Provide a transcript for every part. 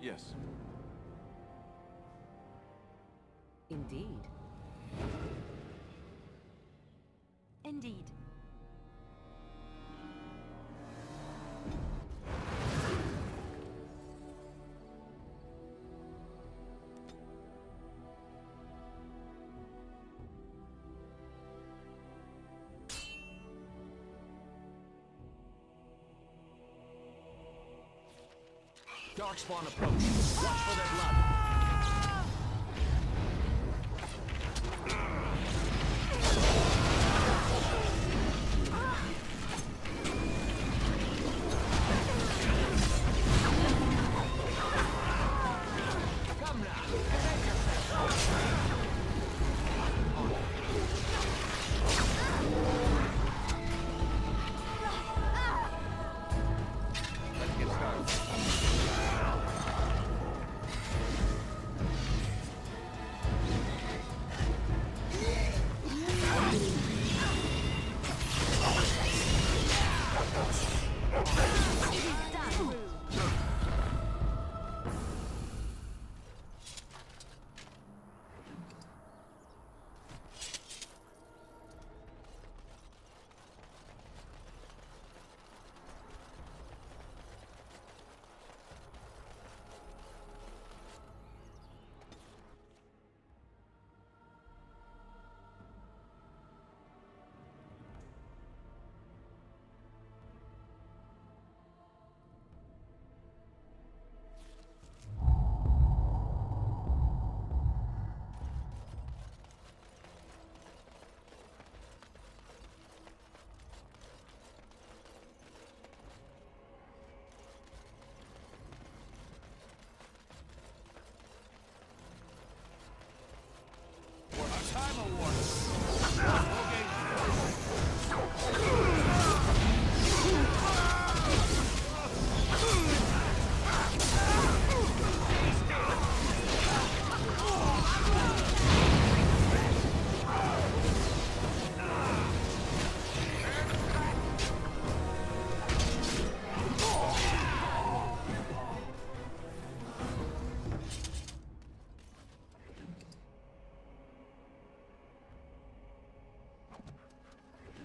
Yes. Indeed. Indeed. Darkspawn approach. Watch for their blood. Come now, defend yourself. Let's get started.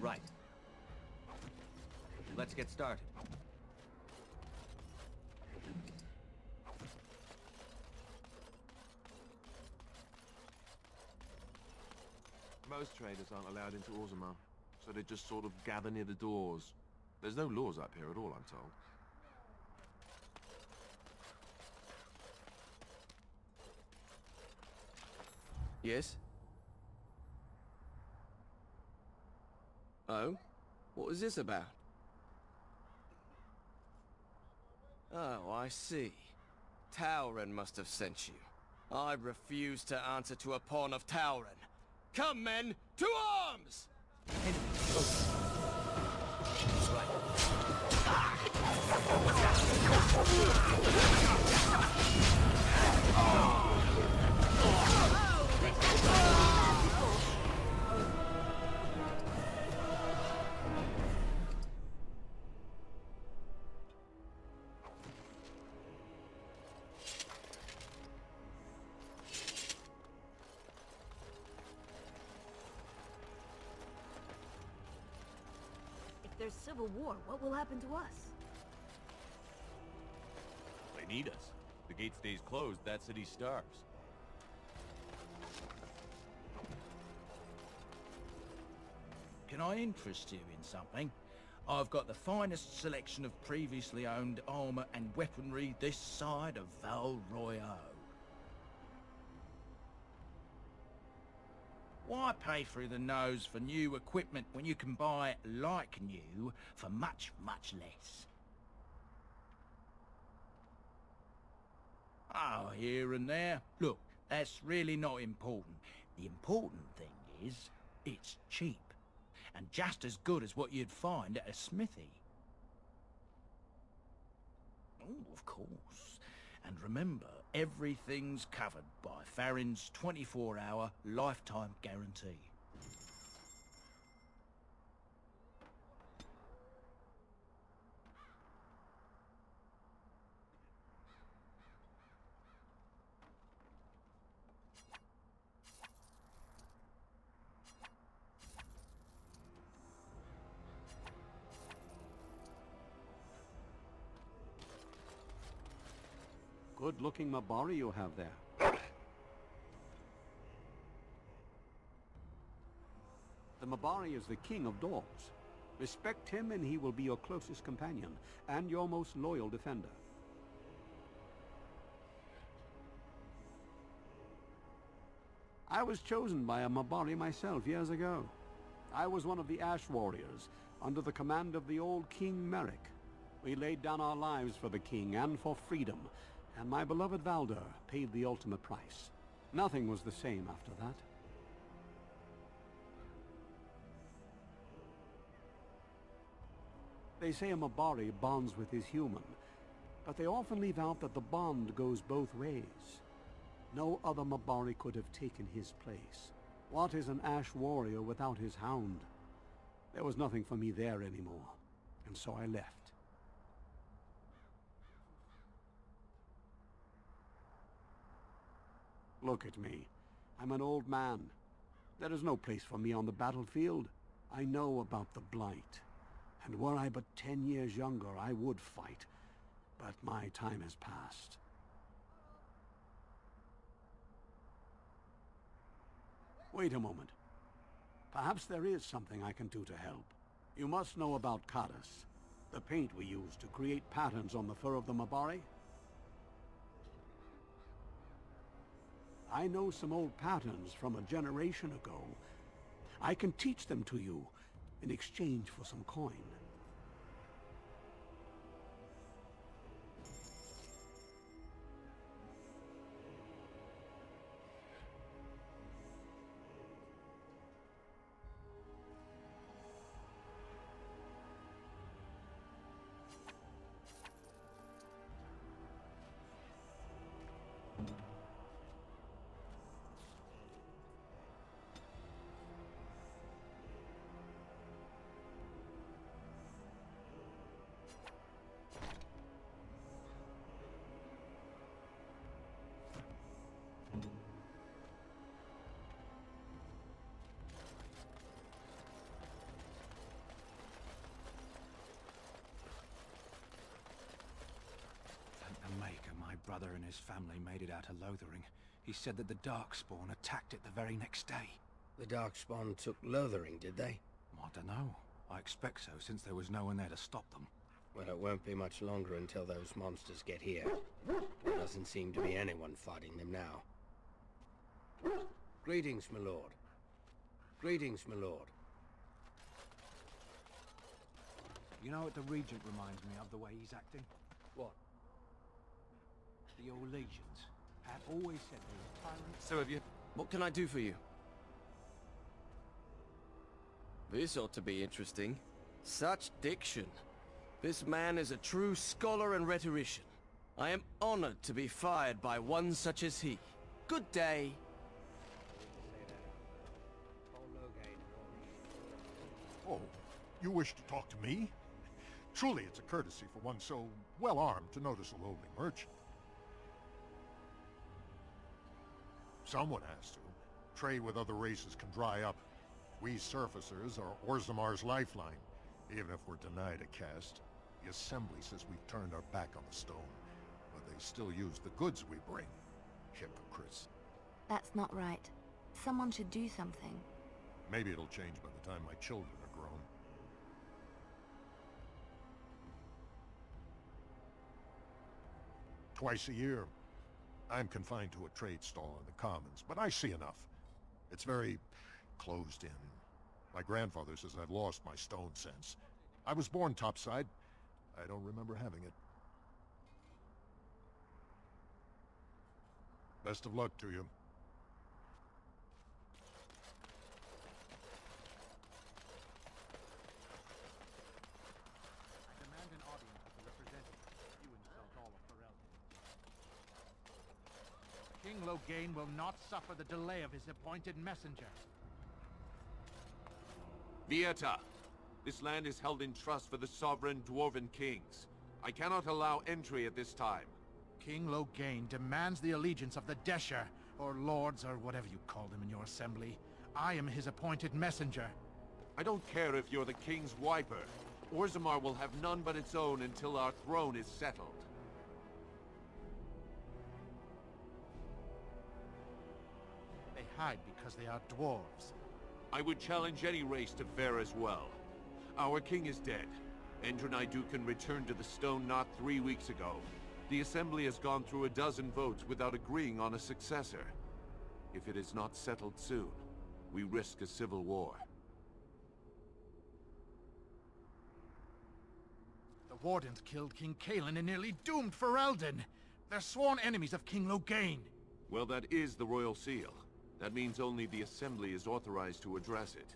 Right. Let's get started. Most traders aren't allowed into Orzammar, so they just sort of gather near the doors. There's no laws up here at all, I'm told. Yes? Oh? What was this about? Oh, I see. Tauren must have sent you. I refuse to answer to a pawn of Tauren. Come, men, to arms! If there's civil war, what will happen to us? They need us. The gate stays closed, that city starves. Can I interest you in something? I've got the finest selection of previously owned armor and weaponry this side of Val Royeaux. Why pay through the nose for new equipment when you can buy like new for much, much less? Oh, here and there. Look, that's really not important. The important thing is, it's cheap. And just as good as what you'd find at a smithy. Oh, of course. And remember, everything's covered by Farron's 24-hour lifetime guarantee. Good-looking Mabari you have there. The Mabari is the king of Dwarves. Respect him and he will be your closest companion, and your most loyal defender. I was chosen by a Mabari myself years ago. I was one of the Ash Warriors, under the command of the old King Merrick. We laid down our lives for the king and for freedom, and my beloved Valder paid the ultimate price. Nothing was the same after that. They say a Mabari bonds with his human, but they often leave out that the bond goes both ways. No other Mabari could have taken his place. What is an Ash Warrior without his hound? There was nothing for me there anymore, and so I left. Look at me. I'm an old man. There is no place for me on the battlefield. I know about the Blight. And were I but 10 years younger, I would fight. But my time has passed. Wait a moment. Perhaps there is something I can do to help. You must know about Kadas, the paint we use to create patterns on the fur of the Mabari. I know some old patterns from a generation ago. I can teach them to you in exchange for some coin. My brother and his family made it out of Lothering. He said that the Darkspawn attacked it the very next day. The Darkspawn took Lothering, did they? I don't know. I expect so, since there was no one there to stop them. Well, it won't be much longer until those monsters get here. There doesn't seem to be anyone fighting them now. Greetings, my lord. Greetings, my lord. You know what the Regent reminds me of, the way he's acting? What? The old legions have always said they were tyrants. So have you... What can I do for you? This ought to be interesting. Such diction. This man is a true scholar and rhetorician. I am honored to be fired by one such as he. Good day. Oh, you wish to talk to me? Truly, it's a courtesy for one so well-armed to notice a lowly merchant. Someone has to. Trade with other races can dry up. We surfacers are Orzammar's lifeline. Even if we're denied a caste, the Assembly says we've turned our back on the stone. But they still use the goods we bring. Hypocrites. That's not right. Someone should do something. Maybe it'll change by the time my children are grown. Twice a year, I'm confined to a trade stall in the Commons, but I see enough. It's very closed in. My grandfather says I've lost my stone sense. I was born topside. I don't remember having it. Best of luck to you. I demand an audience with the representative. You insult all of Ferelden. King Loghain will not suffer the delay of his appointed messenger. Vieta, this land is held in trust for the sovereign Dwarven kings. I cannot allow entry at this time. King Loghain demands the allegiance of the Desher, or lords, or whatever you call them in your assembly. I am his appointed messenger. I don't care if you're the king's wiper. Orzammar will have none but its own until our throne is settled. hide because they are dwarves. I would challenge any race to fare as well. Our king is dead. Endrunaidukan returned to the Stone Knot 3 weeks ago. The Assembly has gone through a dozen votes without agreeing on a successor. If it is not settled soon, we risk a civil war. The Wardens killed King Cailan and nearly doomed Ferelden. They're sworn enemies of King Loghain. Well, that is the Royal Seal. That means only the Assembly is authorized to address it.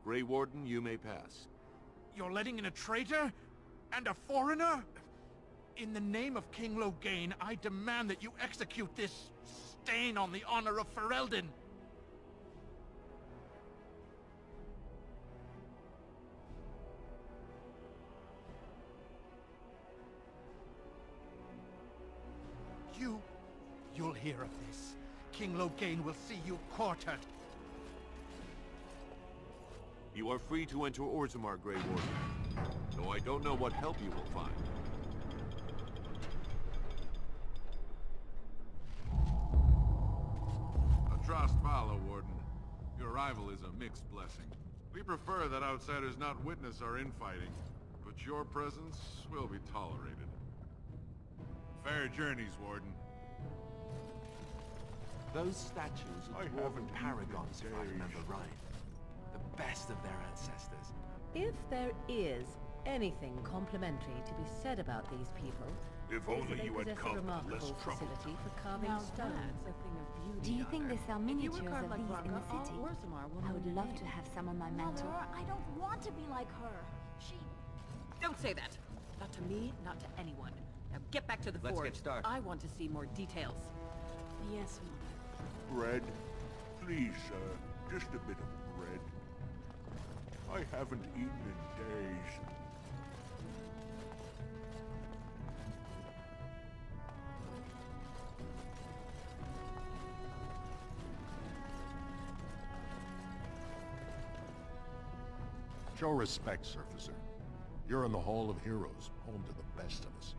Grey Warden, you may pass. You're letting in a traitor? And a foreigner? In the name of King Loghain, I demand that you execute this stain on the honor of Ferelden. You'll hear of this. King Loghain will see you quartered. You are free to enter Orzammar, Grey Warden. Though I don't know what help you will find. Atrost Vala, Warden. Your arrival is a mixed blessing. We prefer that outsiders not witness our infighting, but your presence will be tolerated. Fair journeys, Warden. Those statues are dwarven paragons, if I remember right. The best of their ancestors. If there is anything complimentary to be said about these people, If it's only that they you had possess a come, remarkable less trouble. facility for carving Now stones. that's a thing of beauty. Do you think they sell miniatures of these in the city? Orzammar will I know would the love name. to have some on my mantle. Mother, I don't want to be like her. She... Don't say that. Not to me, not to anyone. Now get back to the Let's forge. get started. I want to see more details. Yes, Mother. Bread? Please, just a bit of bread. I haven't eaten in days. Show respect, Surfacer. You're in the Hall of Heroes, home to the best of us.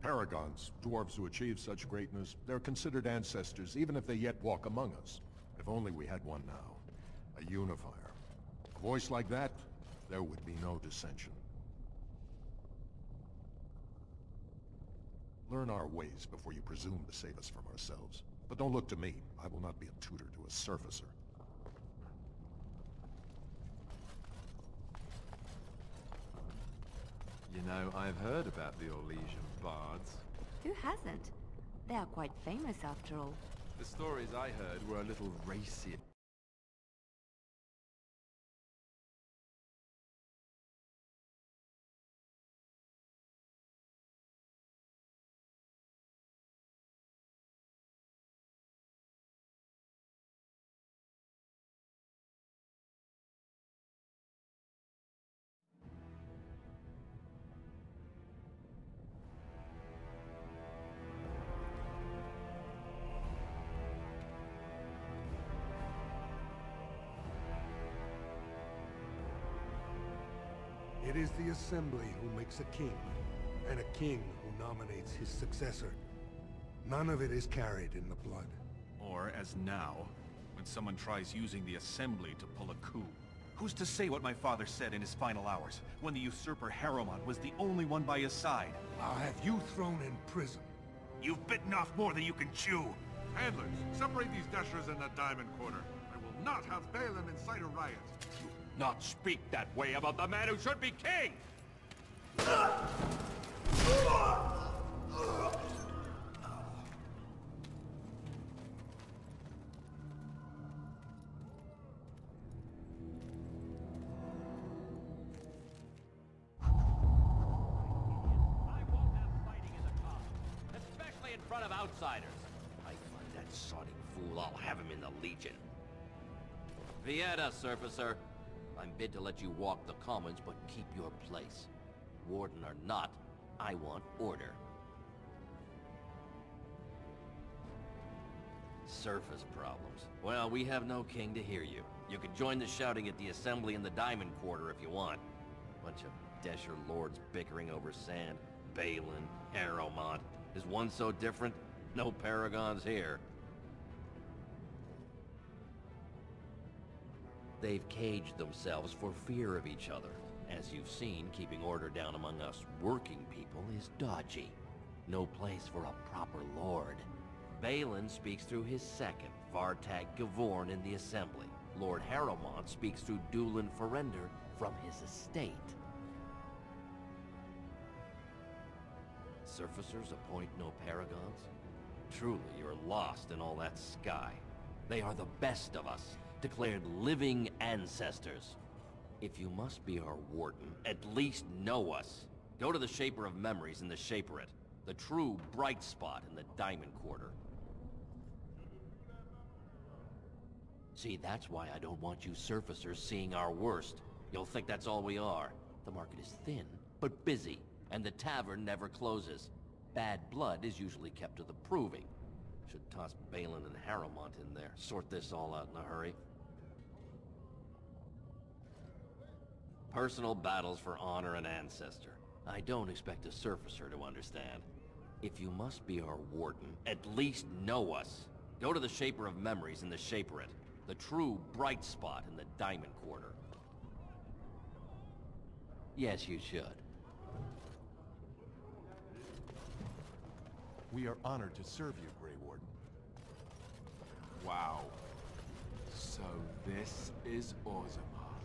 Paragons, dwarves who achieve such greatness, they're considered ancestors even if they yet walk among us. If only we had one now. A unifier. A voice like that, there would be no dissension. Learn our ways before you presume to save us from ourselves. But don't look to me. I will not be a tutor to a surfacer. You know, I've heard about the Orlesian bards. Who hasn't? They are quite famous after all. The stories I heard were a little racy. It is the Assembly who makes a king, and a king who nominates his successor. None of it is carried in the blood. Or, as now, when someone tries using the Assembly to pull a coup. Who's to say what my father said in his final hours, when the usurper Harrowmont was the only one by his side? I'll have you thrown in prison. You've bitten off more than you can chew! Handlers, separate these dashers in the Diamond Quarter. I will not have Balin incite a riot. Not speak that way about the man who should be king! Especially in front of outsiders. I find that sodding fool, I'll have him in the Legion. Vieta, Surfacer. I'm bid to let you walk the commons, but keep your place. Warden or not, I want order. Surface problems. Well, we have no king to hear you. You can join the shouting at the Assembly in the Diamond Quarter if you want. Bunch of Desher lords bickering over sand. Balin, Harrowmont. Is one so different? No paragons here. They've caged themselves for fear of each other. As you've seen, keeping order down among us working people is dodgy. No place for a proper lord. Balin speaks through his second, Vartag Gavorn in the Assembly. Lord Harrowmont speaks through Dulin Ferender from his estate. Surfacers appoint no paragons? Truly, you're lost in all that sky. They are the best of us, declared living ancestors. If you must be our warden, at least know us. Go to the Shaper of Memories in the Shaperate, the true bright spot in the Diamond Quarter. See, that's why I don't want you surfacers seeing our worst. You'll think that's all we are. The market is thin, but busy, and the tavern never closes. Bad blood is usually kept to the proving. Should toss Balin and Harrowmont in there, sort this all out in a hurry. Personal battles for honor and ancestor. I don't expect a surfacer to understand. If you must be our warden, at least know us. Go to the Shaper of Memories in the Shaperate, the true bright spot in the Diamond Quarter. Yes, you should. We are honored to serve you, Grey Warden. Wow. So this is Orzammar.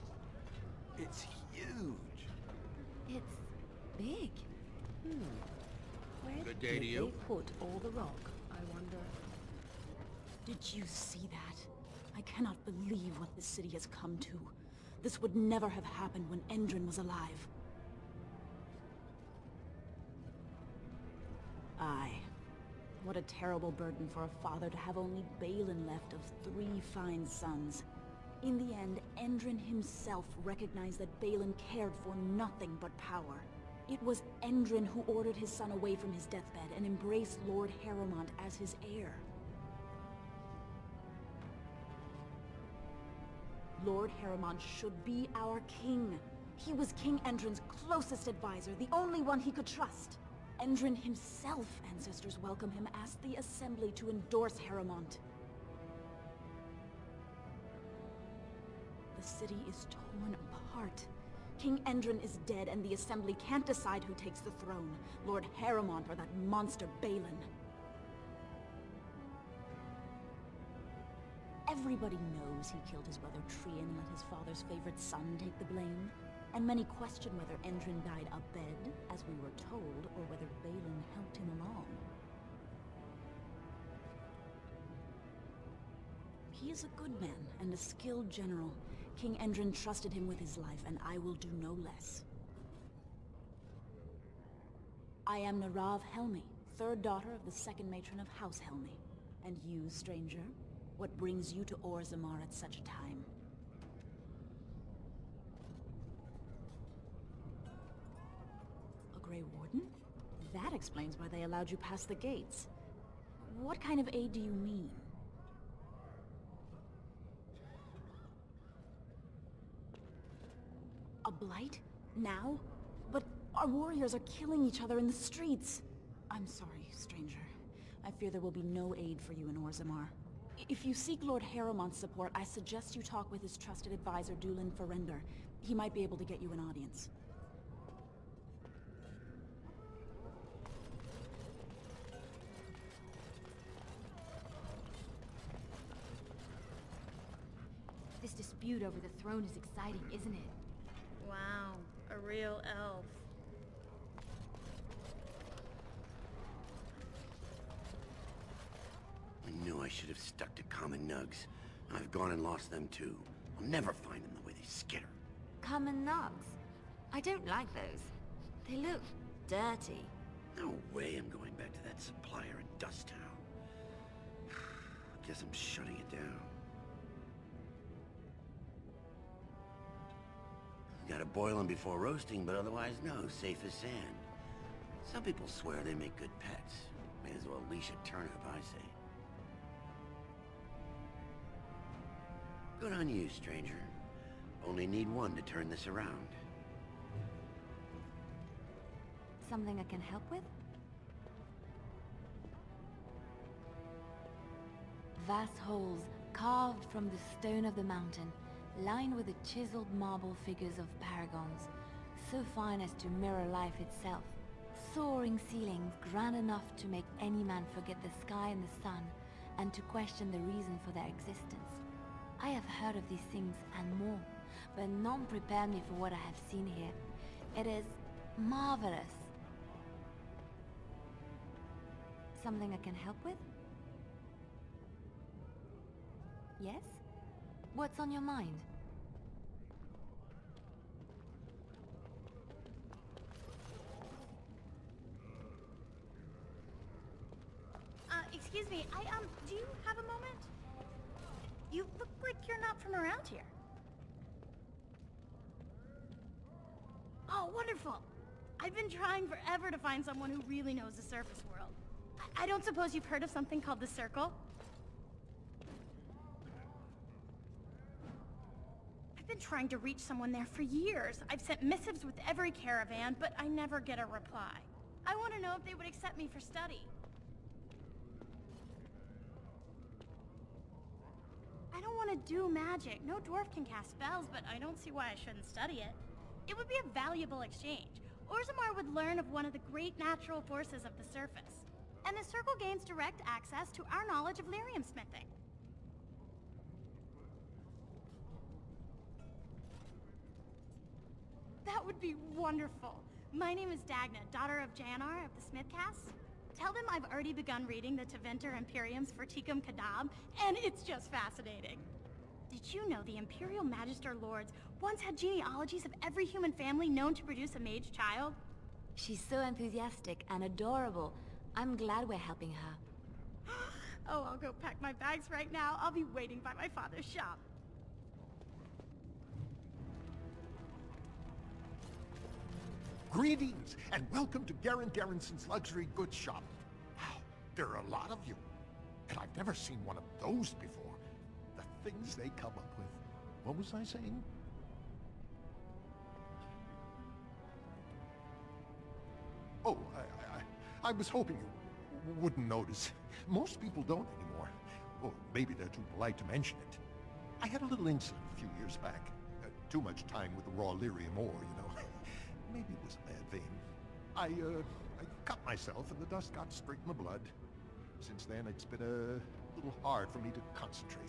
It's huge. It's big. Where Good day to did you. they put all the rock, I wonder? Did you see that? I cannot believe what this city has come to. This would never have happened when Endrin was alive. Aye. What a terrible burden for a father to have only Balin left of 3 fine sons. In the end, Endrin himself recognized that Balin cared for nothing but power. It was Endrin who ordered his son away from his deathbed and embraced Lord Harrowmont as his heir. Lord Harrowmont should be our king. He was King Endrin's closest advisor, the only one he could trust. Endrin himself, ancestors welcome him, asked the Assembly to endorse Harrowmont. The city is torn apart. King Endrin is dead, and the Assembly can't decide who takes the throne, Lord Harrowmont or that monster Balin. Everybody knows he killed his brother Trian and let his father's favorite son take the blame. And many question whether Endrin died abed, as we were told, or whether Balin helped him along. He is a good man and a skilled general. King Endrin trusted him with his life, and I will do no less. I am Narav Helmi, 3rd daughter of the 2nd matron of House Helmi. And you, stranger, what brings you to Orzammar at such a time? Grey Warden? That explains why they allowed you past the gates. What kind of aid do you mean? A blight? Now? But our warriors are killing each other in the streets. I'm sorry, stranger. I fear there will be no aid for you in Orzammar. If you seek Lord Harrowmont's support, I suggest you talk with his trusted advisor, Dulin Ferender. He might be able to get you an audience. This dispute over the throne is exciting, isn't it? Wow, a real elf. I knew I should have stuck to common nugs. I've gone and lost them too. I'll never find them the way they skitter. Common nugs. I don't like those. They look dirty. No way I'm going back to that supplier in Dust Town. Guess I'm shutting it down. Gotta boil them before roasting, but otherwise no, safe as sand. Some people swear they make good pets. May as well leash a turnip, I say. Good on you, stranger. Only need one to turn this around. Something I can help with? Vast holes carved from the stone of the mountain, lined with the chiseled marble figures of paragons, so fine as to mirror life itself. Soaring ceilings grand enough to make any man forget the sky and the sun, and to question the reason for their existence. I have heard of these things and more, but none prepare me for what I have seen here. It is marvelous. Something I can help with? Yes? What's on your mind? Excuse me, do you have a moment? You look like you're not from around here. Oh, wonderful! I've been trying forever to find someone who really knows the surface world. I don't suppose you've heard of something called the Circle? I've been trying to reach someone there for years. I've sent missives with every caravan, but I never get a reply. I want to know if they would accept me for study. I don't want to do magic. No dwarf can cast spells, but I don't see why I shouldn't study it. It would be a valuable exchange. Orzammar would learn of one of the great natural forces of the surface. And the Circle gains direct access to our knowledge of lyrium smithing. That would be wonderful. My name is Dagna, daughter of Janar of the Smithcasts. Tell them I've already begun reading the Tevinter Imperiums for Tikum Kadab, and it's just fascinating. Did you know the Imperial Magister Lords once had genealogies of every human family known to produce a mage child? She's so enthusiastic and adorable. I'm glad we're helping her. Oh, I'll go pack my bags right now. I'll be waiting by my father's shop. Greetings, and welcome to Garen Garrison's luxury goods shop. Wow, there are a lot of you. And I've never seen one of those before. The things they come up with. What was I saying? Oh, I was hoping you wouldn't notice. Most people don't anymore. Well, maybe they're too polite to mention it. I had a little incident a few years back. Too much time with the raw lyrium ore, you know. Maybe it was a bad vein. I cut myself and the dust got straight in the blood. Since then, it's been a little hard for me to concentrate.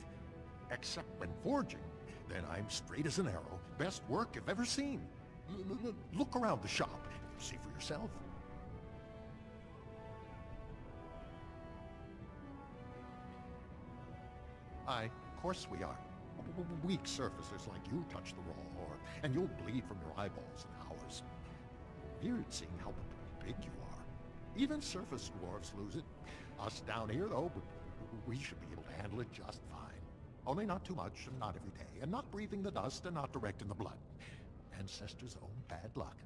Except when forging. Then I'm straight as an arrow. Best work you've ever seen. Look around the shop. See for yourself. Aye, of course we are. Weak surfacers like you touch the raw ore, and you'll bleed from your eyeballs in hours. Weird seeing how big you are. Even surface dwarves lose it. Us down here, though, we should be able to handle it just fine. Only not too much, and not every day, and not breathing the dust, and not direct in the blood. Ancestors' own bad luck.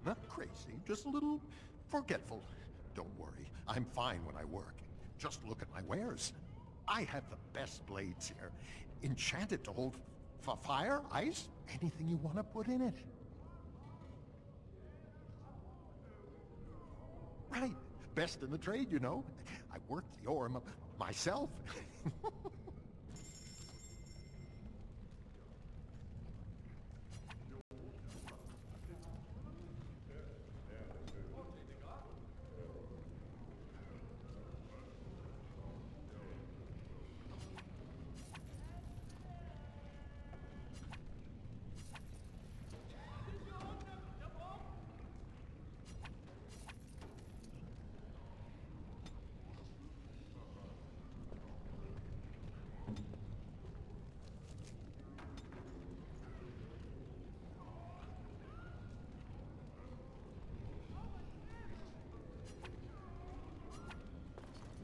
Not crazy, just a little forgetful. Don't worry, I'm fine when I work. Just look at my wares. I have the best blades here. Enchanted to hold fire, ice, anything you want to put in it. Right, best in the trade, you know. I work the ore myself.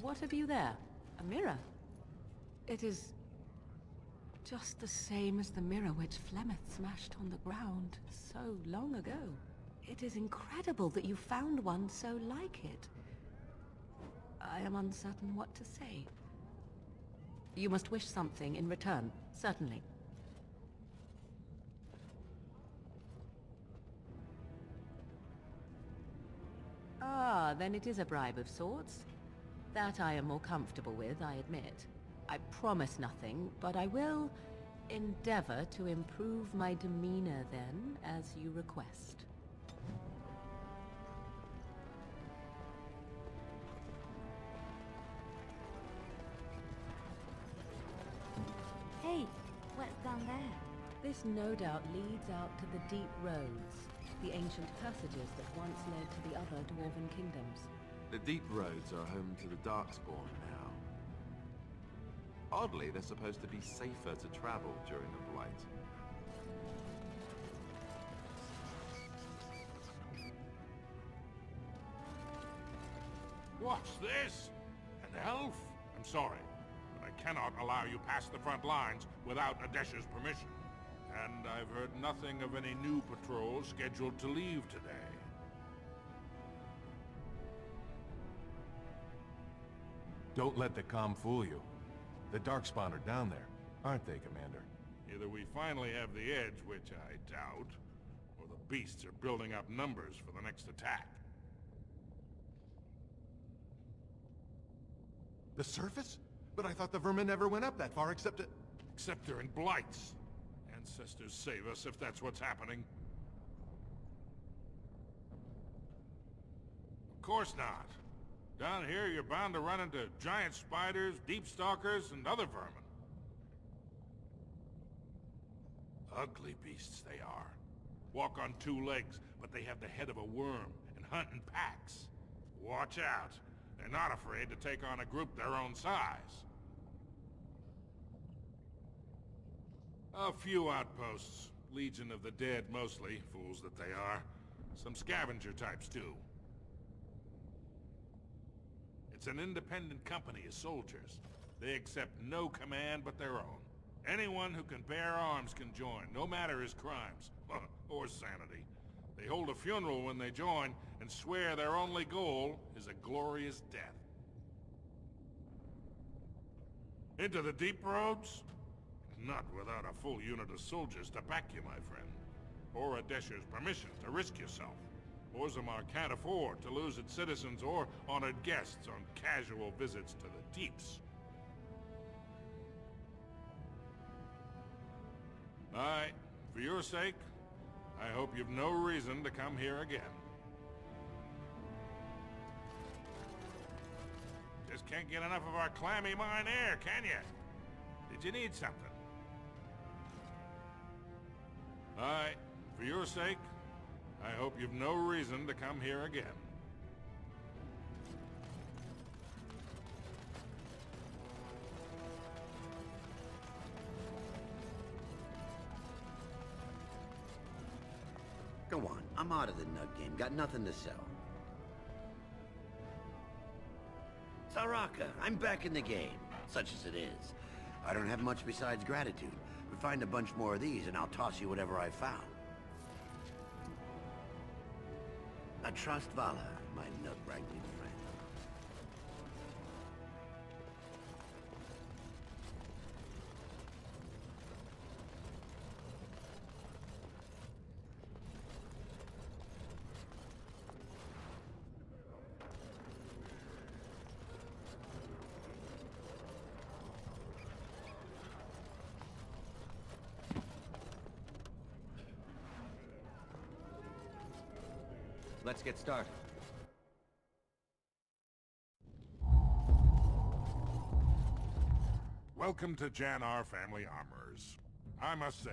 What have you there? A mirror? It is just the same as the mirror which Flemeth smashed on the ground so long ago. It is incredible that you found one so like it. I am uncertain what to say. You must wish something in return, certainly. Ah, then it is a bribe of sorts. That I am more comfortable with, I admit. I promise nothing, but I will endeavor to improve my demeanor then, as you request. Hey, what's down there? This no doubt leads out to the deep roads, the ancient passages that once led to the other dwarven kingdoms. The deep roads are home to the Darkspawn now. Oddly, they're supposed to be safer to travel during the Blight. What's this? An elf? I'm sorry, but I cannot allow you past the front lines without Adesh's permission. And I've heard nothing of any new patrols scheduled to leave today. Don't let the comm fool you. The Darkspawn are down there, aren't they, Commander? Either we finally have the edge, which I doubt, or the beasts are building up numbers for the next attack. The surface? But I thought the vermin never went up that far except during blights. Ancestors save us if that's what's happening. Of course not. Down here, you're bound to run into giant spiders, deep stalkers, and other vermin. Ugly beasts they are. Walk on two legs, but they have the head of a worm and hunt in packs. Watch out. They're not afraid to take on a group their own size. A few outposts. Legion of the Dead mostly, fools that they are. Some scavenger types too. It's an independent company of soldiers. They accept no command but their own. Anyone who can bear arms can join, no matter his crimes, or sanity. They hold a funeral when they join, and swear their only goal is a glorious death. Into the deep roads? Not without a full unit of soldiers to back you, my friend. Or Adesh's permission to risk yourself. Orzammar can't afford to lose its citizens or honored guests on casual visits to the deeps. For your sake, I hope you've no reason to come here again. Just can't get enough of our clammy mine air, can you? Did you need something? For your sake, I hope you've no reason to come here again. Go on, I'm out of the nut game. Got nothing to sell. Saraka, I'm back in the game, such as it is. I don't have much besides gratitude. But find a bunch more of these and I'll toss you whatever I found. I trust Vala, my nut-wrangling friend. Let's get started. Welcome to Jannar Family Armorers. I must say,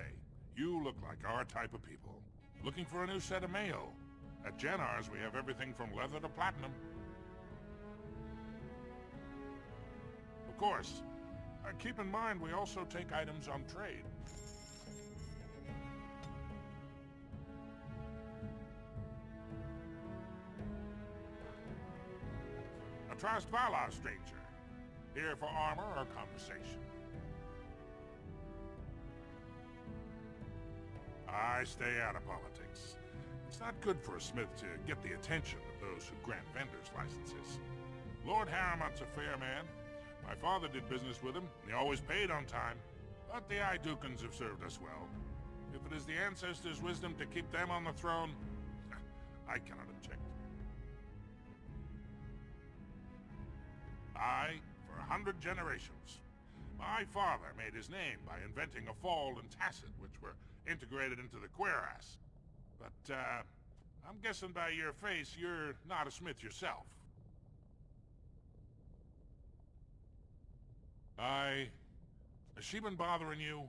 you look like our type of people. Looking for a new set of mail? At Jannar's we have everything from leather to platinum. Of course, keep in mind we also take items on trade. Trust Vala, stranger. Here for armor or conversation. I stay out of politics. It's not good for a smith to get the attention of those who grant vendors licenses. Lord Harriman's a fair man. My father did business with him, and he always paid on time. But the Idukans have served us well. If it is the ancestors' wisdom to keep them on the throne, I cannot object. Aye, for 100 generations. My father made his name by inventing a fall and tacit, which were integrated into the cuirass. But, I'm guessing by your face you're not a smith yourself. Aye. Has she been bothering you?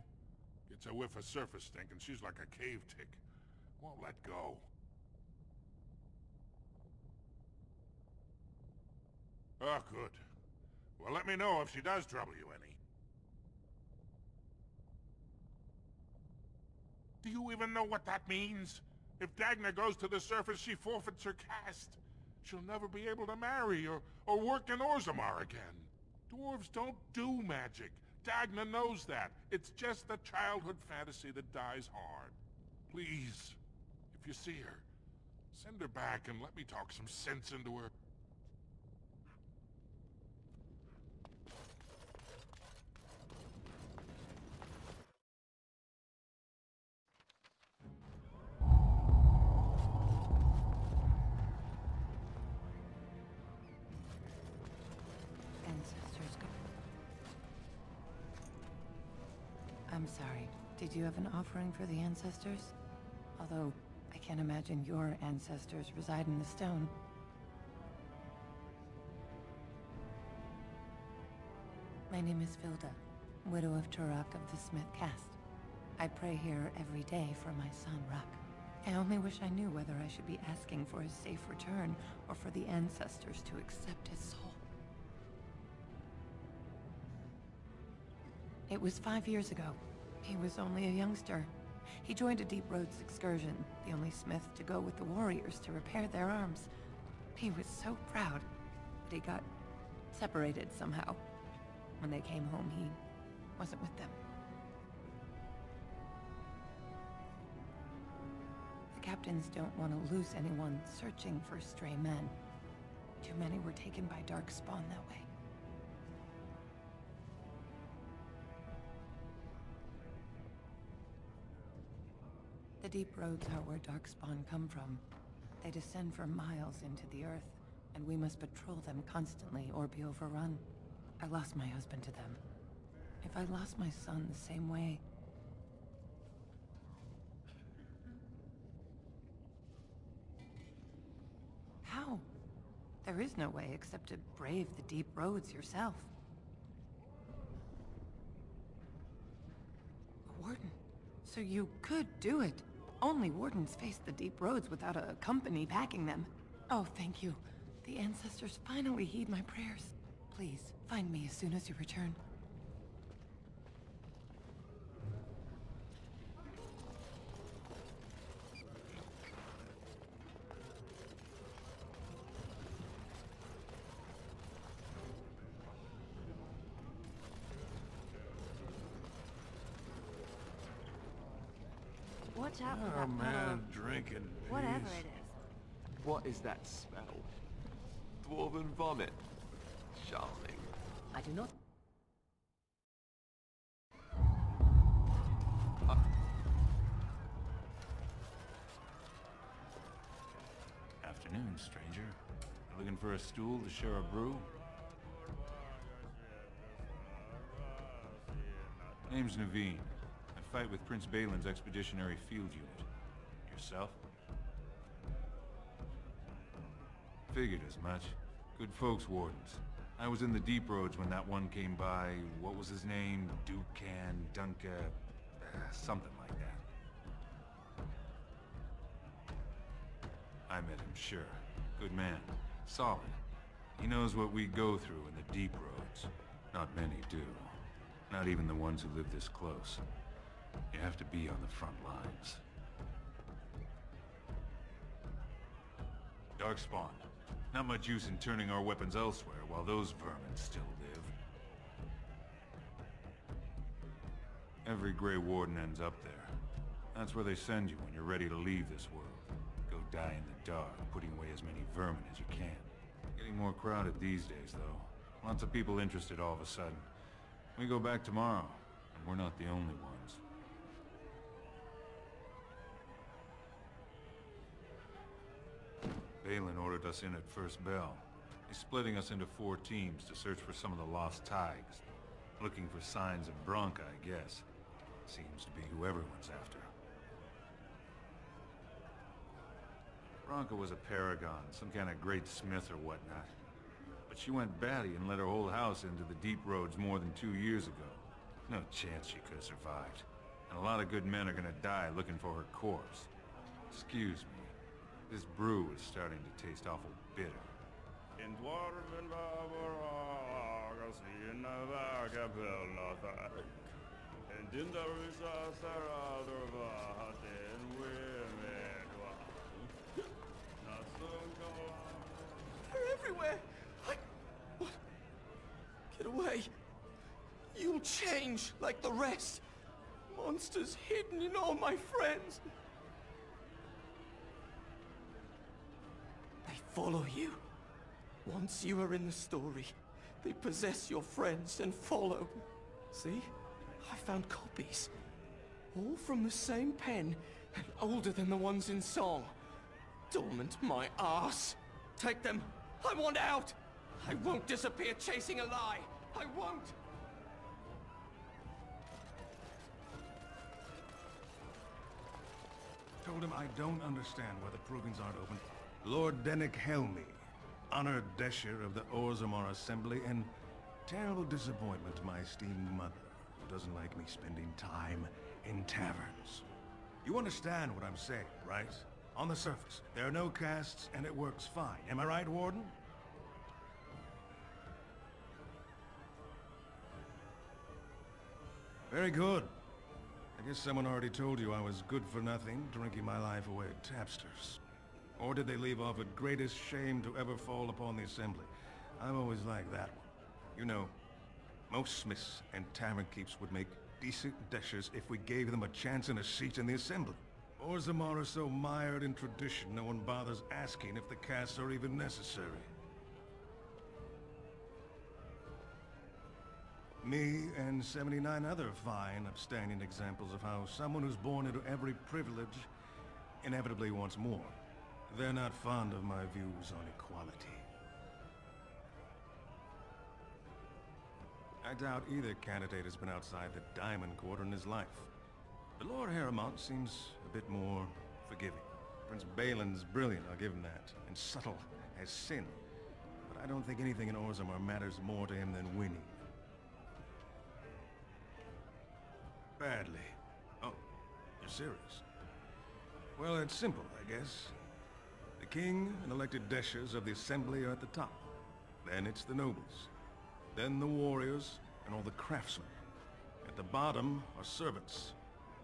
Gets a whiff of surface stink and she's like a cave tick. Won't let go. Oh, good. Well, let me know if she does trouble you any. Do you even know what that means? If Dagna goes to the surface, she forfeits her caste. She'll never be able to marry or work in Orzammar again. Dwarves don't do magic. Dagna knows that. It's just a childhood fantasy that dies hard. Please, if you see her, send her back and let me talk some sense into her. I'm sorry. Did you have an offering for the ancestors? Although, I can't imagine your ancestors reside in the stone. My name is Vilda, widow of Turok of the Smith caste. I pray here every day for my son, Ruck. I only wish I knew whether I should be asking for his safe return, or for the ancestors to accept his soul. It was 5 years ago. He was only a youngster. He joined a Deep Roads excursion, the only smith to go with the warriors to repair their arms. He was so proud, but he got separated somehow. When they came home, he wasn't with them. The captains don't want to lose anyone searching for stray men. Too many were taken by Darkspawn that way. The deep roads are where Darkspawn come from. They descend for miles into the earth, and we must patrol them constantly or be overrun. I lost my husband to them. If I lost my son the same way... How? There is no way except to brave the deep roads yourself. A warden. So you could do it. Only wardens face the deep roads without a company backing them. Oh, thank you. The ancestors finally heed my prayers. Please, find me as soon as you return. Watch out for Oh that man, puddle. drinking. Whatever peas. it is. What is that smell? Dwarven vomit. Charming. I do not... Afternoon, stranger. Looking for a stool to share a brew? Name's Naveen. I fight with Prince Balin's expeditionary field unit. Yourself? Figured as much. Good folks, wardens. I was in the deep roads when that one came by. What was his name? Dukan, Dunka... something like that. I met him, sure. Good man. Solid. He knows what we go through in the deep roads. Not many do. Not even the ones who live this close. You have to be on the front lines. Darkspawn. Not much use in turning our weapons elsewhere while those vermin still live. Every Grey Warden ends up there. That's where they send you when you're ready to leave this world. Go die in the dark, putting away as many vermin as you can. Getting more crowded these days, though. Lots of people interested all of a sudden. We go back tomorrow, and we're not the only ones. Balin ordered us in at first bell. They're splitting us into 4 teams to search for some of the lost tigers. Looking for signs of Branka, I guess. Seems to be who everyone's after. Branka was a paragon, some kind of great smith or whatnot. But she went batty and let her whole house into the deep roads more than 2 years ago. No chance she could have survived. And a lot of good men are gonna die looking for her corpse. Excuse me. This brew is starting to taste awful bitter. In Dwarven and in the They're everywhere! What? Get away! You'll change like the rest! Monsters hidden in all my friends! They follow you. Once you are in the story, they possess your friends and follow. See? I found copies. All from the same pen, and older than the ones in song. Dormant my ass! Take them! I want out! I won't disappear chasing a lie! I won't! Told him I don't understand why the provings aren't open. Lord Dennick Helmi, honored Desher of the Orzammar Assembly, and terrible disappointment to my esteemed mother, who doesn't like me spending time in taverns. You understand what I'm saying, right? On the surface, there are no castes, and it works fine. Am I right, Warden? Very good. I guess someone already told you I was good for nothing, drinking my life away at tapsters. Or did they leave off at greatest shame to ever fall upon the Assembly? I've always liked that one. You know, most smiths and tavern keeps would make decent deshers if we gave them a chance and a seat in the Assembly. Orzammar are so mired in tradition, no one bothers asking if the castes are even necessary. Me and 79 other fine, upstanding examples of how someone who's born into every privilege inevitably wants more. They're not fond of my views on equality. I doubt either candidate has been outside the Diamond Quarter in his life. But Lord Harrowmont seems a bit more forgiving. Prince Balin's brilliant, I'll give him that, and subtle as sin. But I don't think anything in Orzammar matters more to him than winning. Badly. Oh, you're serious? Well, it's simple, I guess. The king and elected deshers of the Assembly are at the top. Then it's the nobles. Then the warriors and all the craftsmen. At the bottom are servants.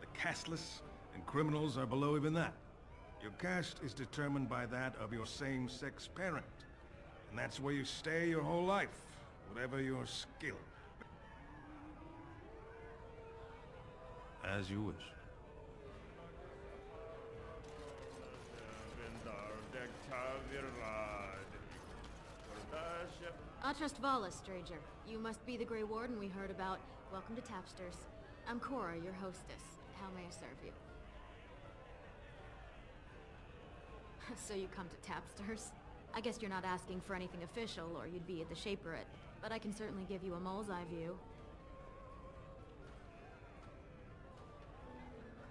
The casteless and criminals are below even that. Your caste is determined by that of your same-sex parent. And that's where you stay your whole life, whatever your skill. As you wish. Atrust Vala, stranger. You must be the Grey Warden we heard about. Welcome to Tapsters. I'm Cora, your hostess. How may I serve you? So you come to Tapsters? I guess you're not asking for anything official, or you'd be at the Shaperate. But I can certainly give you a mole's eye view.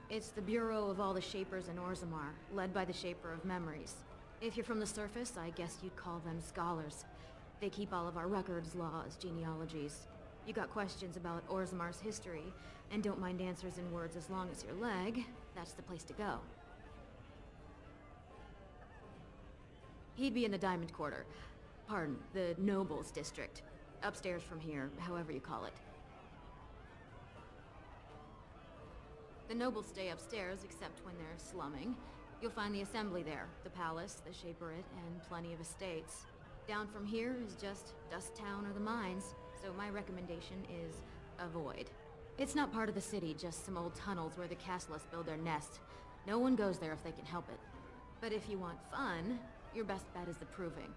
It's the bureau of all the Shapers in Orzammar, led by the Shaper of Memories. If you're from the surface, I guess you'd call them scholars. They keep all of our records, laws, genealogies. You got questions about Orzammar's history, and don't mind answers in words as long as your leg, that's the place to go. He'd be in the Diamond Quarter. Pardon, the Nobles District. Upstairs from here, however you call it. The nobles stay upstairs, except when they're slumming. You'll find the Assembly there, the Palace, the Shaperate, and plenty of estates. Down from here is just Dust Town or the mines, so my recommendation is avoid. It's not part of the city, just some old tunnels where the castless build their nest. No one goes there if they can help it. But if you want fun, your best bet is the Proving.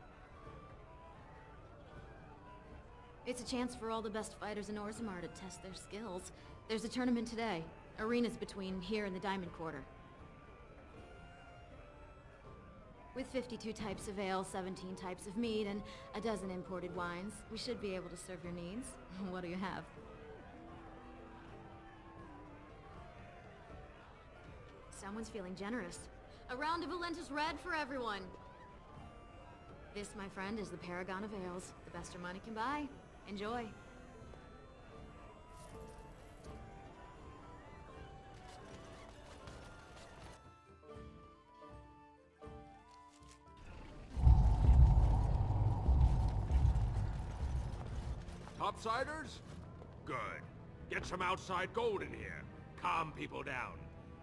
It's a chance for all the best fighters in Orzammar to test their skills. There's a tournament today. Arenas between here and the Diamond Quarter. With 52 types of ale, 17 types of mead, and a dozen imported wines, we should be able to serve your needs. What do you have? Someone's feeling generous. A round of Valentis Red for everyone! This, my friend, is the paragon of ales. The best your money can buy. Enjoy. Topsiders? Good. Get some outside gold in here. Calm people down.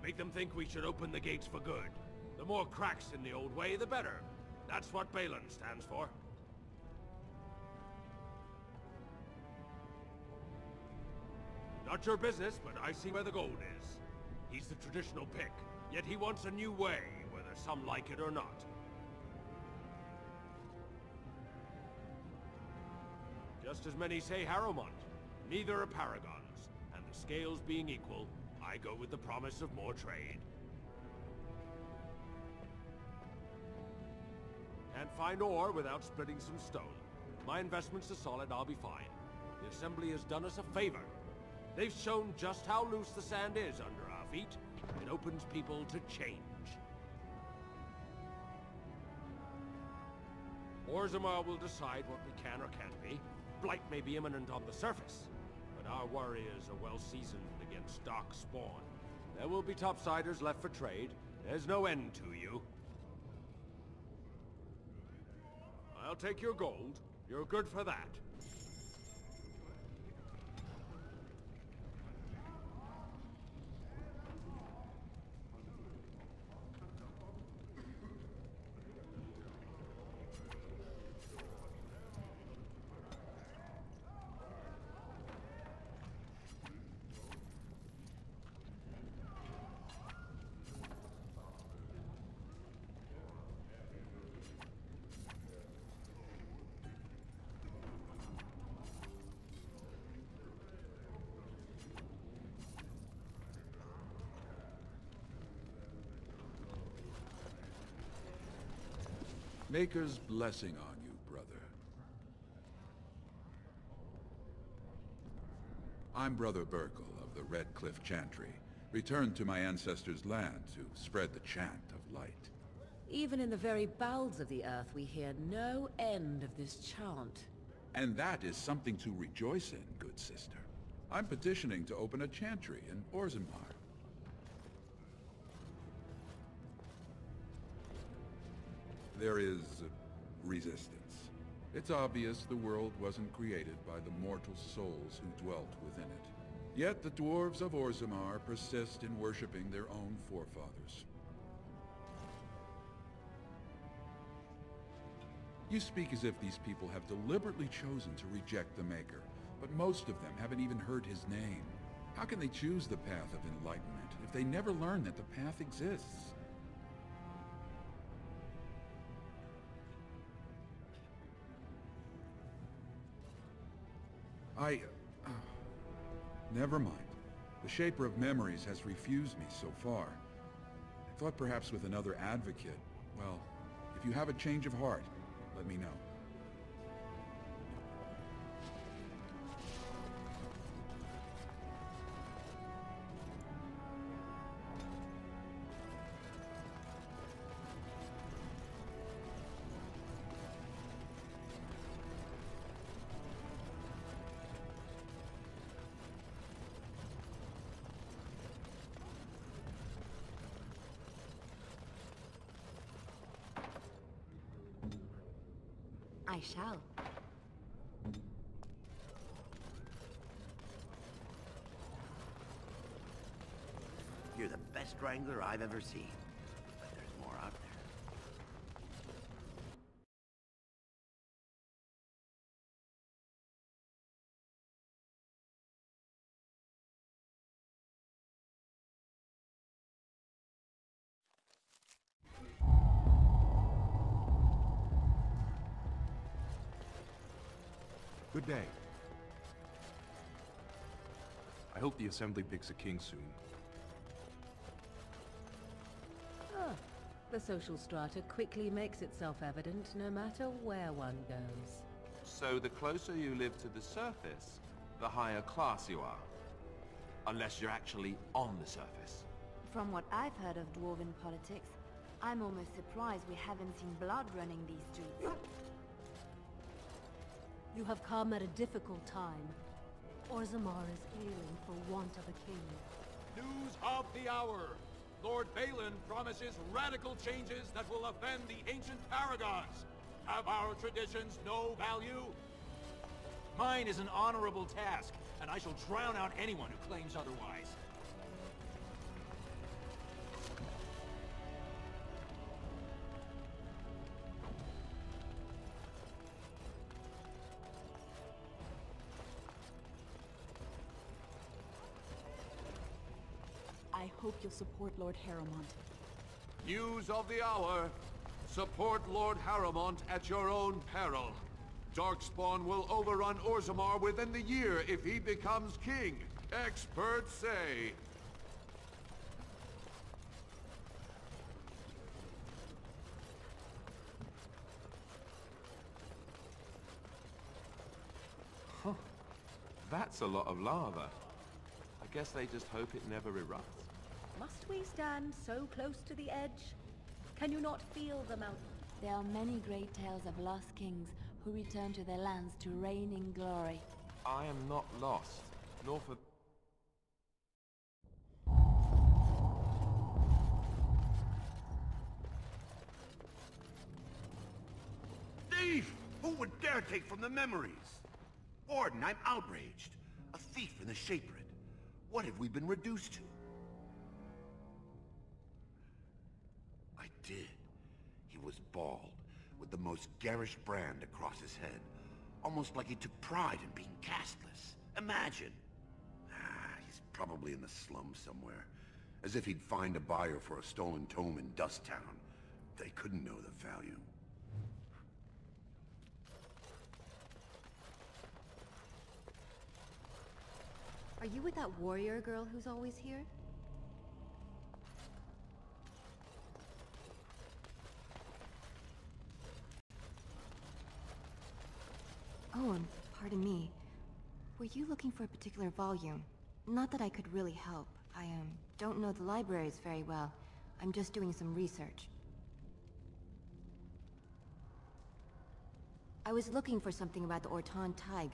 Make them think we should open the gates for good. The more cracks in the old way, the better. That's what Balin stands for. Not your business, but I see where the gold is. He's the traditional pick, yet he wants a new way, whether some like it or not. Just as many say Harrowmont. Neither are paragons, and the scales being equal, I go with the promise of more trade. Can't find ore without splitting some stone. My investments are solid, I'll be fine. The Assembly has done us a favor. They've shown just how loose the sand is under our feet. It opens people to change. Orzammar will decide what we can or can't be. Blight may be imminent on the surface, but our warriors are well seasoned against dark spawn. There will be topsiders left for trade. There's no end to you. I'll take your gold. You're good for that. Maker's blessing on you, brother. I'm Brother Burkle of the Red Cliff Chantry, returned to my ancestors' land to spread the chant of light. Even in the very bowels of the earth, we hear no end of this chant. And that is something to rejoice in, good sister. I'm petitioning to open a chantry in Orzammar. There is resistance. It's obvious the world wasn't created by the mortal souls who dwelt within it. Yet the Dwarves of Orzammar persist in worshipping their own forefathers. You speak as if these people have deliberately chosen to reject the Maker, but most of them haven't even heard his name. How can they choose the path of enlightenment if they never learn that the path exists? Never mind. The Shaper of Memories has refused me so far. I thought perhaps with another advocate. Well, if you have a change of heart, let me know. I shall. You're the best wrangler I've ever seen. But there's more out there. Good day. I hope the Assembly picks a king soon. Ah, The social strata quickly makes itself evident no matter where one goes. So the closer you live to the surface, the higher class you are. Unless you're actually on the surface. From what I've heard of dwarven politics, I'm almost surprised we haven't seen blood running these streets. You have come at a difficult time. Orzammar is ailing for want of a king. News of the hour! Lord Balin promises radical changes that will offend the ancient paragons. Have our traditions no value? Mine is an honorable task, and I shall drown out anyone who claims otherwise. I hope you'll support Lord Harrowmont. News of the hour. Support Lord Harrowmont at your own peril. Darkspawn will overrun Orzammar within the year if he becomes king. Experts say. Huh. That's a lot of lava. I guess they just hope it never erupts. Must we stand so close to the edge? Can you not feel the mountain? There are many great tales of lost kings who return to their lands to reign in glory. I am not lost, nor for... Thief! Who would dare take from the memories? Warden, I'm outraged. A thief in the Shapered. What have we been reduced to? I did. He was bald, with the most garish brand across his head. Almost like he took pride in being castless. Imagine! He's probably in the slums somewhere. As if he'd find a buyer for a stolen tome in Dust Town. They couldn't know the value. Are you with that warrior girl who's always here? Oh, pardon me. Were you looking for a particular volume? Not that I could really help. I, don't know the libraries very well. I'm just doing some research. I was looking for something about the Ortan Tig.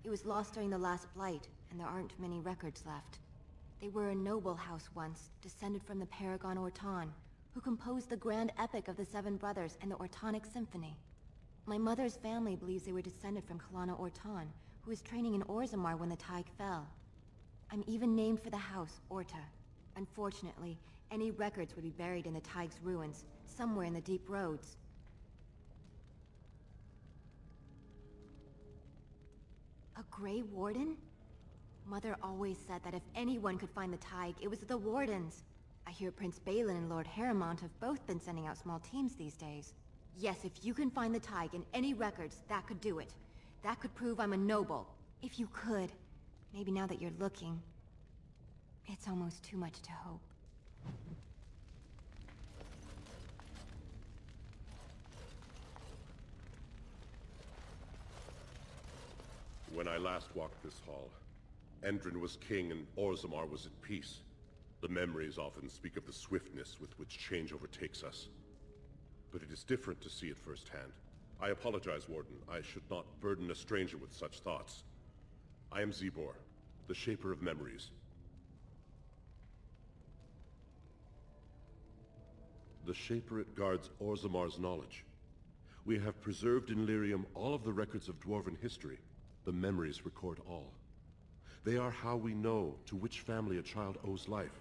It was lost during the last Blight, and there aren't many records left. They were a noble house once, descended from the Paragon Ortan, who composed the grand epic of the Seven Brothers and the Ortonic Symphony. My mother's family believes they were descended from Kalana Ortan, who was training in Orzammar when the Tig fell. I'm even named for the house, Orta. Unfortunately, any records would be buried in the Tig's ruins, somewhere in the deep roads. A Grey Warden? Mother always said that if anyone could find the Tig, it was the Wardens. I hear Prince Balin and Lord Harrowmont have both been sending out small teams these days. Yes, if you can find the Tig in any records, that could do it. That could prove I'm a noble. If you could. Maybe now that you're looking. It's almost too much to hope. When I last walked this hall, Endrin was king and Orzammar was at peace. The memories often speak of the swiftness with which change overtakes us. But it is different to see it firsthand. I apologize, Warden. I should not burden a stranger with such thoughts. I am Zebor, the Shaper of Memories. The Shaperate guards Orzammar's knowledge. We have preserved in Lyrium all of the records of Dwarven history. The memories record all. They are how we know to which family a child owes life,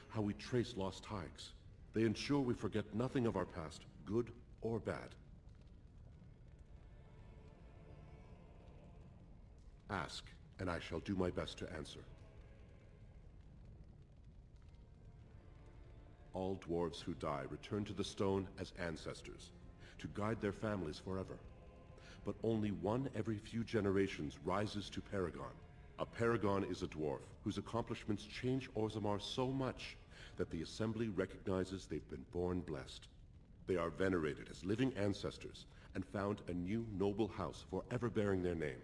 how we trace lost Tigs. They ensure we forget nothing of our past, good or bad. Ask, and I shall do my best to answer. All dwarves who die return to the stone as ancestors, to guide their families forever. But only one every few generations rises to Paragon. A Paragon is a dwarf whose accomplishments change Orzammar so much that the Assembly recognizes they've been born blessed. They are venerated as living ancestors and found a new noble house forever bearing their name.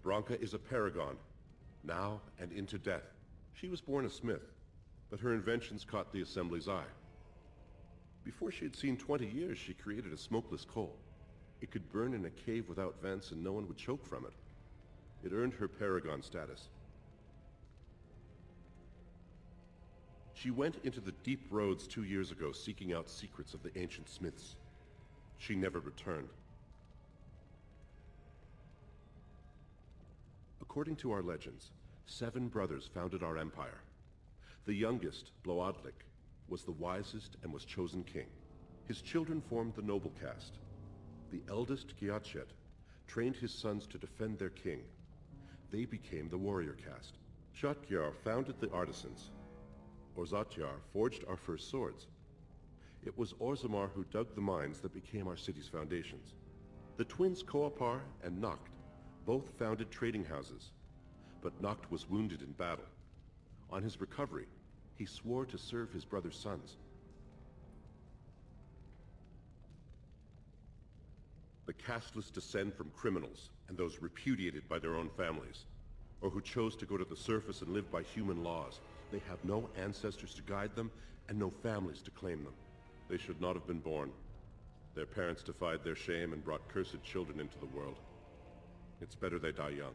Branka is a paragon, now and into death. She was born a smith, but her inventions caught the Assembly's eye. Before she had seen 20 years, she created a smokeless coal. It could burn in a cave without vents and no one would choke from it. It earned her paragon status. She went into the deep roads 2 years ago seeking out secrets of the ancient smiths. She never returned. According to our legends, 7 brothers founded our empire. The youngest, Bloodlik, was the wisest and was chosen king. His children formed the noble caste. The eldest, Gyatchet, trained his sons to defend their king. They became the warrior caste. Shatgyar founded the artisans. Orzatyar forged our first swords. It was Orzammar who dug the mines that became our city's foundations. The twins Koapar and Noct both founded trading houses, but Noct was wounded in battle. On his recovery, he swore to serve his brother's sons. The casteless descend from criminals and those repudiated by their own families, or who chose to go to the surface and live by human laws. They have no ancestors to guide them and no families to claim them. They should not have been born. Their parents defied their shame and brought cursed children into the world. It's better they die young.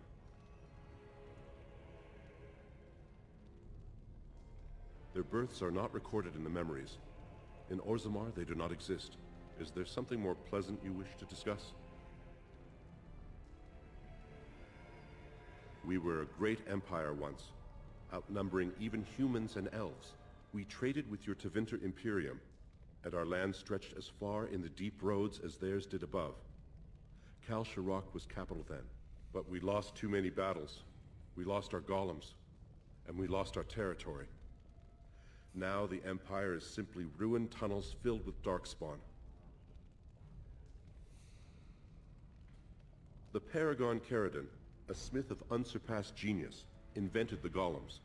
Their births are not recorded in the memories. In Orzammar, they do not exist. Is there something more pleasant you wish to discuss? We were a great empire once, outnumbering even humans and elves. We traded with your Tevinter Imperium, and our land stretched as far in the deep roads as theirs did above. Kal Sharok was capital then, but we lost too many battles. We lost our golems, and we lost our territory. Now the Empire is simply ruined tunnels filled with darkspawn. The Paragon Caridon, a smith of unsurpassed genius, invented the golems.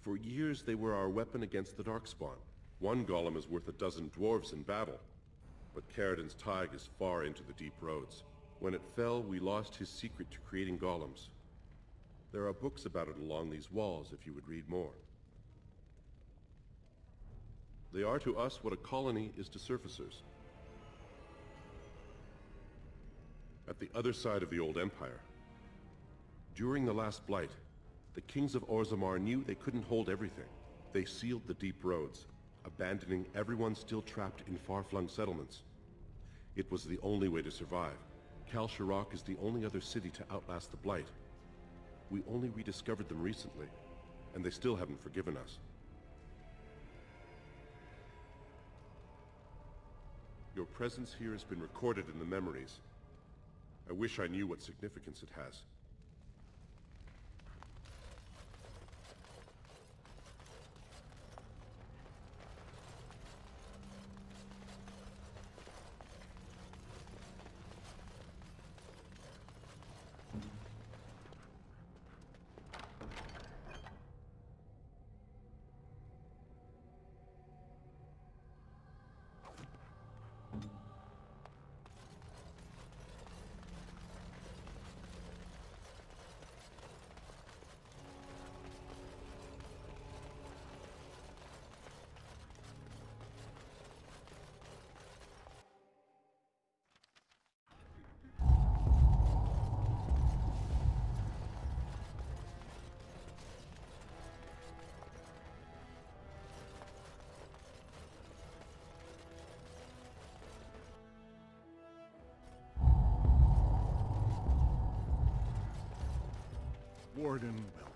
For years they were our weapon against the darkspawn. One golem is worth 12 dwarves in battle, but Caridon's tag is far into the deep roads. When it fell, we lost his secret to creating golems. There are books about it along these walls if you would read more. They are to us what a colony is to surfacers. At the other side of the old empire, during the last blight, the kings of Orzammar knew they couldn't hold everything. They sealed the deep roads, abandoning everyone still trapped in far-flung settlements. It was the only way to survive. Kal Sharok is the only other city to outlast the blight. We only rediscovered them recently, and they still haven't forgiven us. Your presence here has been recorded in the memories. I wish I knew what significance it has. Warden, welcome.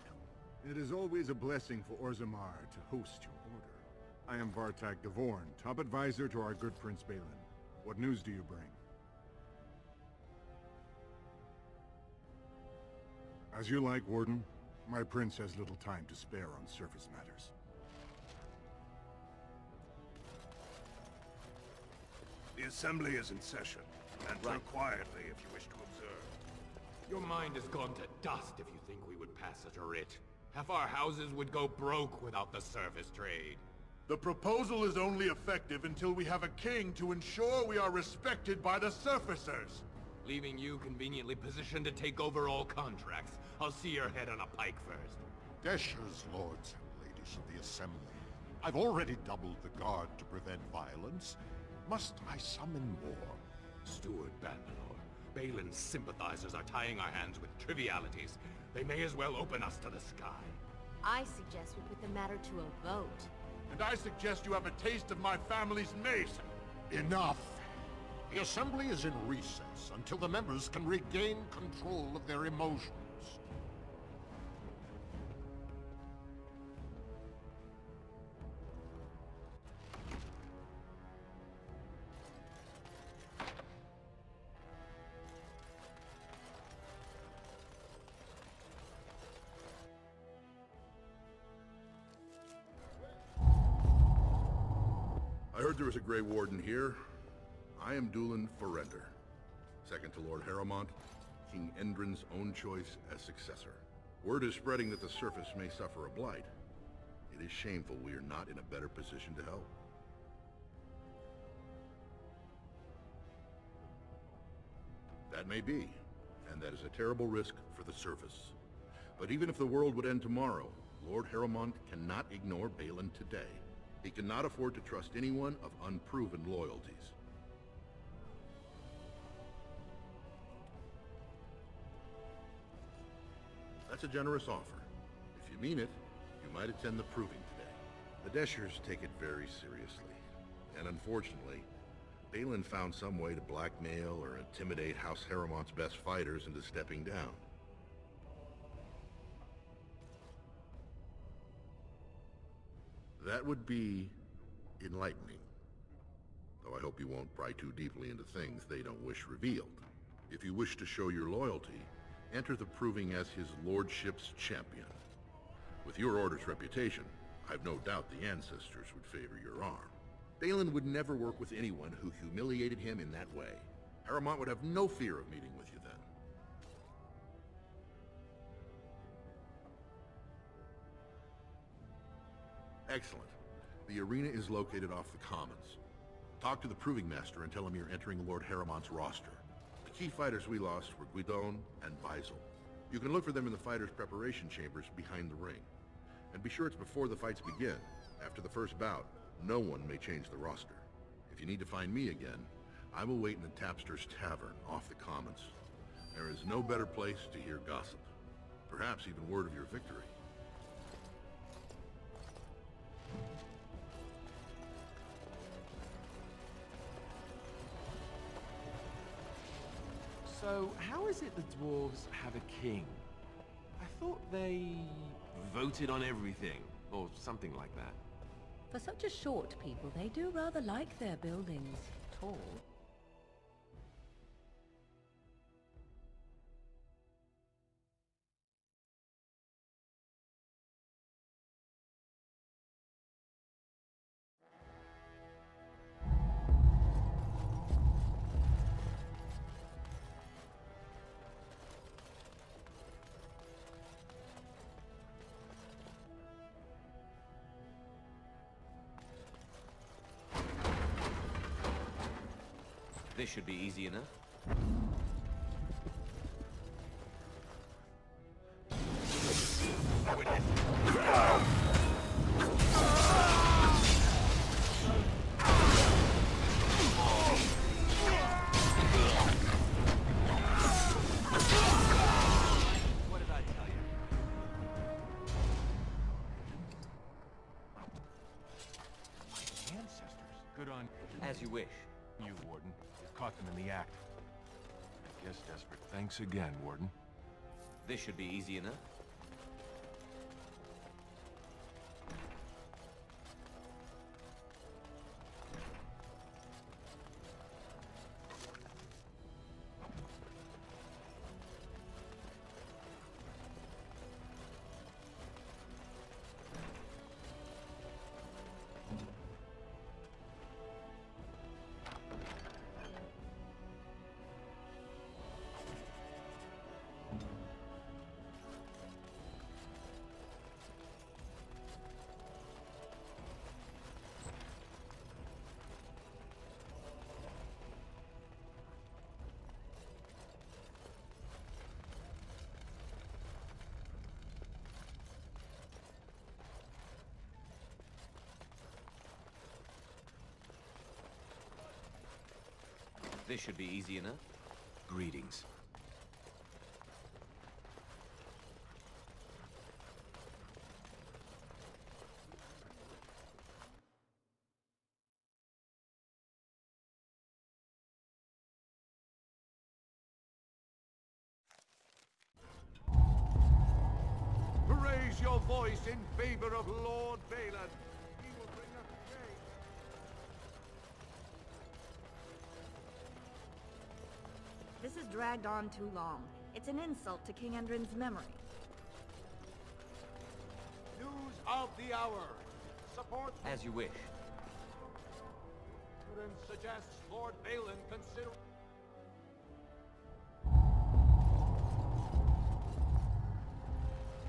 It is always a blessing for Orzammar to host your order. I am Vartak Devorn, top advisor to our good Prince Balin. What news do you bring? As you like, Warden. My prince has little time to spare on surface matters. The Assembly is in session. Enter quietly if you wish to observe. Your mind has gone to dust if you think we would pass such a writ. Half our houses would go broke without the service trade. The proposal is only effective until we have a king to ensure we are respected by the surfacers. Leaving you conveniently positioned to take over all contracts. I'll see your head on a pike first. Deshers, lords and ladies of the Assembly. I've already doubled the guard to prevent violence. Must I summon more? Steward Bangalore, Balin's sympathizers are tying our hands with trivialities. They may as well open us to the sky. I suggest we put the matter to a vote. And I suggest you have a taste of my family's mace. Enough! The Assembly is in recess until the members can regain control of their emotions. I heard there was a Grey Warden here. I am Dulin Forrender, second to Lord Harrowmont, King Endrin's own choice as successor. Word is spreading that the surface may suffer a blight. It is shameful we are not in a better position to help. That may be, and that is a terrible risk for the surface. But even if the world would end tomorrow, Lord Harrowmont cannot ignore Balin today. He cannot afford to trust anyone of unproven loyalties. That's a generous offer. If you mean it, you might attend the proving today. The Deshers take it very seriously. And unfortunately, Balin found some way to blackmail or intimidate House Harrowmont's best fighters into stepping down. That would be enlightening. Though I hope you won't pry too deeply into things they don't wish revealed. If you wish to show your loyalty, enter the proving as his lordship's champion. With your order's reputation, I've no doubt the ancestors would favor your arm. Balin would never work with anyone who humiliated him in that way. Harrowmont would have no fear of meeting with you then. Excellent. The arena is located off the Commons. Talk to the Proving Master and tell him you're entering Lord Harrowmont's roster. The key fighters we lost were Guidon and Baisel. You can look for them in the fighters' preparation chambers behind the ring. And be sure it's before the fights begin. After the first bout, no one may change the roster. If you need to find me again, I will wait in the Tapster's Tavern off the Commons. There is no better place to hear gossip. Perhaps even word of your victory. So, how is it the Dwarves have a king? I thought they voted on everything, or something like that. For such a short people, they do rather like their buildings tall. This should be easy enough. What did I tell you? My ancestors. Good on... As you wish. You, Warden. Caught them in the act. I guess desperate. Thanks again, Warden. This should be easy enough. This should be easy enough. Greetings. Raise your voice in favor of Lord Balin. He will bring us change. This has dragged on too long. It's an insult to King Endrin's memory. News of the hour. Support As you wish. suggests Lord Balin consider...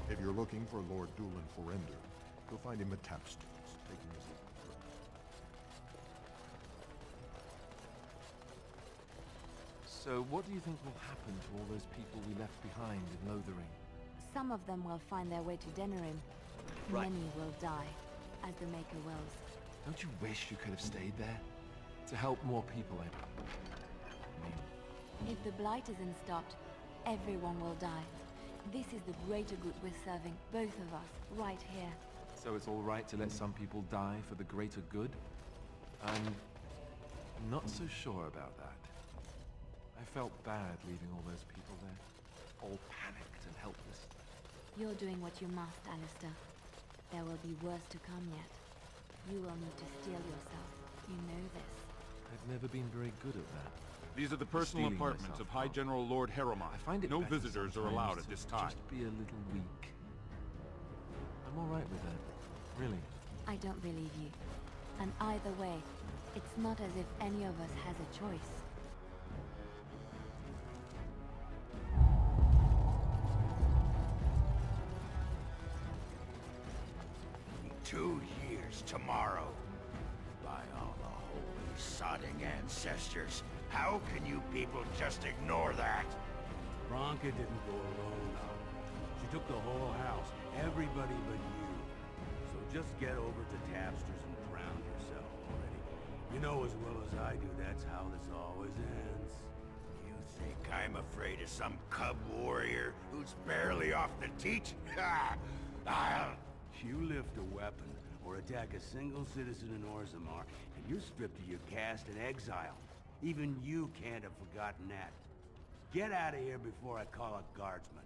If you're looking for Lord Dulin Forender, you'll find him at Tapstones, taking his leave. So what do you think will happen to all those people we left behind in Lothering? Some of them will find their way to Denerim. Right. Many will die, as the Maker wills. Don't you wish you could have stayed there? To help more people, I mean... If the Blight isn't stopped, everyone will die. This is the greater good we're serving, both of us, right here. So it's all right to let some people die for the greater good? I'm not so sure about that. I felt bad leaving all those people there, all panicked and helpless. You're doing what you must, Alistair. There will be worse to come yet. You will need to steel yourself. You know this. I've never been very good at that. These are the personal Steeling apartments myself of High out. General Lord Harriman. I find it no better visitors are allowed sometimes at this to time. Just be a little weak. I'm all right with that, really. I don't believe you. And either way, it's not as if any of us has a choice. In 2 years tomorrow. By all the holy sodding ancestors, how can you people just ignore that? Bronca didn't go alone, though. She took the whole house, everybody but you. So just get over to Tapster's and drown yourself already. You know as well as I do that's how this always ends. You think I'm afraid of some cub warrior who's barely off the teat? Ha! You lift a weapon or attack a single citizen in Orzammar, and you're stripped of your caste and exiled. Even you can't have forgotten that. Get out of here before I call a guardsman.